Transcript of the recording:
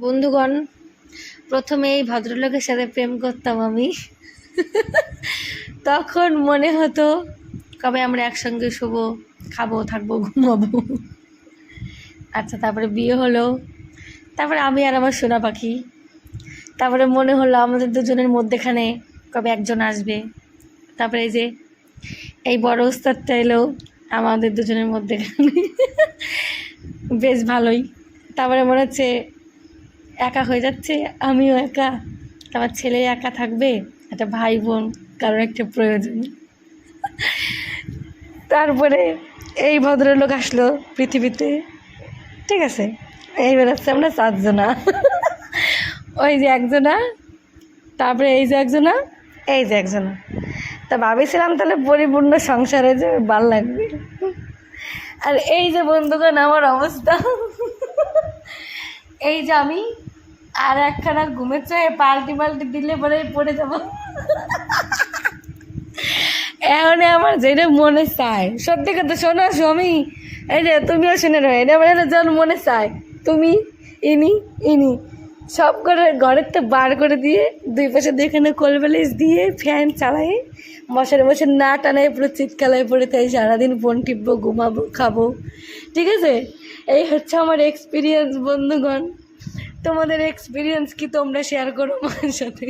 বন্ধুগণ, প্রথমে এই ভদ্রলোকের সাথে প্রেম করতাম আমি। তখন মনে হতো কবে আমরা একসঙ্গে শুবো, খাবো, থাকবো, ঘুমাবো। আচ্ছা, তারপরে বিয়ে হলো, তারপরে আমি আর আমার সোনা পাখি। তারপরে মনে হলো আমাদের দুজনের মধ্যেখানে কবে একজন আসবে। তারপরে এই যে এই বড় উস্তাদটা এলো আমাদের দুজনের মধ্যেখানে। বেশ ভালোই। তারপরে মনে হচ্ছে একা হয়ে যাচ্ছে, আমিও একা, আমার ছেলে একা থাকবে, একটা ভাই বোন কারোর একটা প্রয়োজন। তারপরে এই ভদ্রলোক আসলো পৃথিবীতে, ঠিক আছে, এই বেরোচ্ছে আমরা চারজনা। ওই যে একজনা, তারপরে এই যে একজনা, এই যে একজনা। তা ভাবেছিলাম তাহলে পরিপূর্ণ সংসারে যে ভালো লাগবে। আর এই যে বন্ধুগণ আমার অবস্থা, এই যে আমি আর একখানা ঘুমের চয়ে পাল্টি দিলে পরে পড়ে যাব। এখন আমার যেটা মনে চায়, সত্যি কথা শোনো স্বামী, এই যে তুমিও শুনে রো, এটা মানে যখন মনে চায় তুমি ইনি সব করে ঘরের তো বার করে দিয়ে দুই পাশে দুইখানে কোলবালিশ দিয়ে ফ্যান চালাই বসে না টানায় পুরো চিৎকালায় পড়ে তাই সারাদিন ফোন টিপবো, ঘুমাবো, খাবো, ঠিক আছে। এই হচ্ছে আমার এক্সপিরিয়েন্স বন্ধুগণ। তোমাদের এক্সপিরিয়েন্স কি তোমরা শেয়ার করো আমার সাথে।